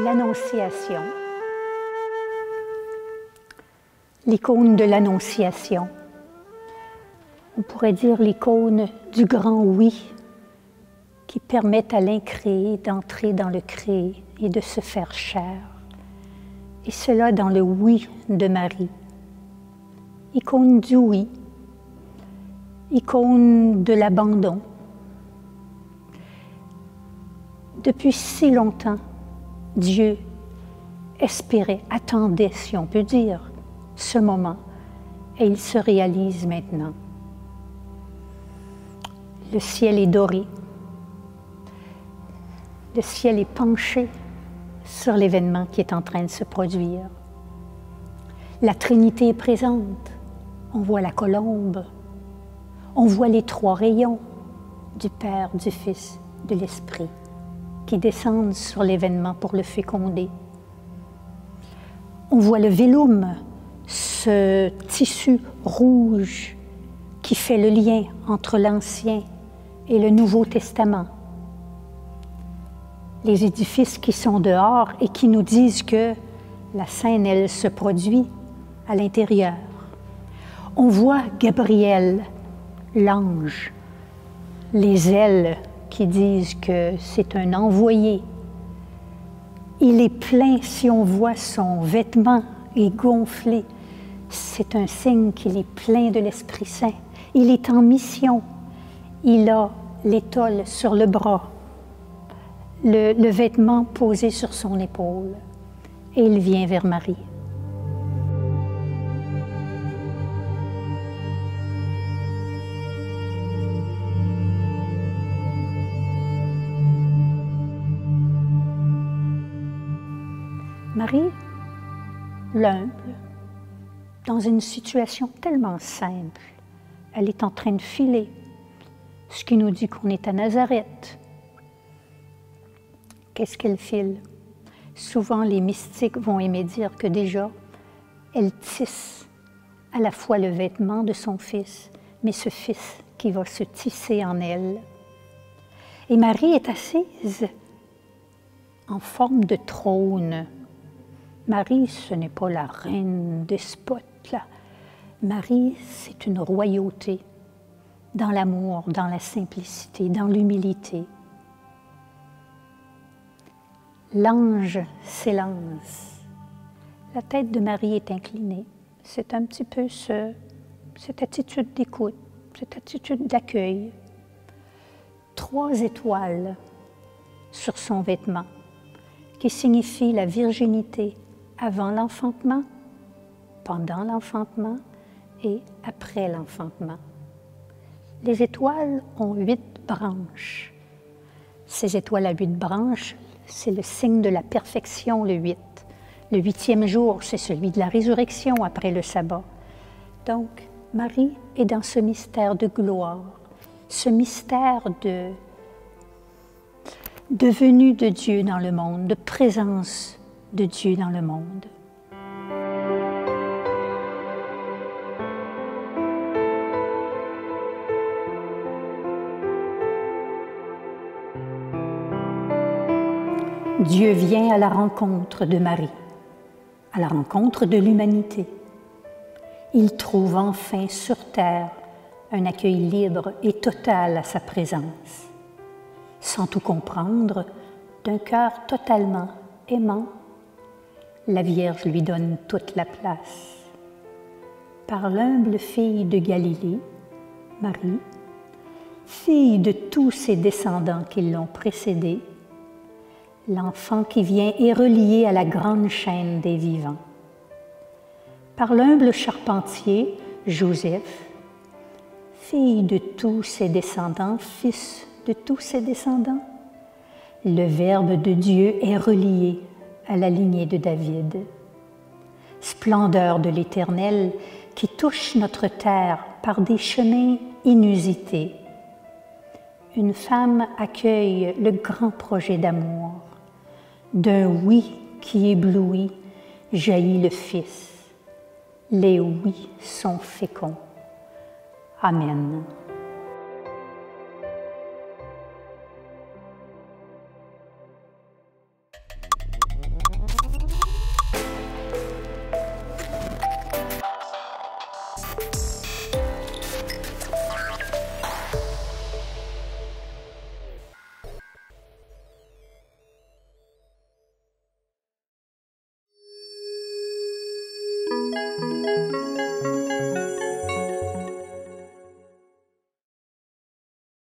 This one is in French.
L'Annonciation. L'icône de l'Annonciation. On pourrait dire l'icône du grand oui qui permet à l'incréé d'entrer dans le créé et de se faire chair. Et cela dans le oui de Marie. Icône du oui, icône de l'abandon. Depuis si longtemps, Dieu espérait, attendait, si on peut dire, ce moment, et il se réalise maintenant. Le ciel est doré, le ciel est penché sur l'événement qui est en train de se produire. La Trinité est présente, on voit la colombe, on voit les trois rayons du Père, du Fils, de l'Esprit qui descendent sur l'événement pour le féconder. On voit le vélum, ce tissu rouge qui fait le lien entre l'Ancien et le Nouveau Testament. Les édifices qui sont dehors et qui nous disent que la scène, elle, se produit à l'intérieur. On voit Gabriel, l'ange, les ailes qui disent que c'est un envoyé. Il est plein, si on voit son vêtement est gonflé, c'est un signe qu'il est plein de l'Esprit Saint. Il est en mission. Il a l'étole sur le bras, le vêtement posé sur son épaule, et il vient vers Marie. Marie, l'humble, dans une situation tellement simple, elle est en train de filer, ce qui nous dit qu'on est à Nazareth. Qu'est-ce qu'elle file? Souvent, les mystiques vont aimer dire que déjà, elle tisse à la fois le vêtement de son fils, mais ce fils qui va se tisser en elle. Et Marie est assise en forme de trône. Marie, ce n'est pas la reine despote, là. Marie, c'est une royauté dans l'amour, dans la simplicité, dans l'humilité. L'ange s'élance. La tête de Marie est inclinée. C'est un petit peu cette attitude d'écoute, cette attitude d'accueil. 3 étoiles sur son vêtement, qui signifie la virginité avant l'enfantement, pendant l'enfantement et après l'enfantement. Les étoiles ont 8 branches. Ces étoiles à 8 branches, c'est le signe de la perfection, le 8. Le 8e jour, c'est celui de la résurrection après le sabbat. Donc, Marie est dans ce mystère de gloire, ce mystère de venue de Dieu dans le monde, de présence de Dieu dans le monde. Dieu vient à la rencontre de Marie, à la rencontre de l'humanité. Il trouve enfin sur terre un accueil libre et total à sa présence. Sans tout comprendre, d'un cœur totalement aimant, la Vierge lui donne toute la place. Par l'humble fille de Galilée, Marie, fille de tous ses descendants qui l'ont précédée, l'enfant qui vient est relié à la grande chaîne des vivants. Par l'humble charpentier, Joseph, fille de tous ses descendants, fils de tous ses descendants, le Verbe de Dieu est relié à la lignée de David. Splendeur de l'Éternel qui touche notre terre par des chemins inusités. Une femme accueille le grand projet d'amour. D'un oui qui éblouit jaillit le Fils. Les oui sont féconds. Amen.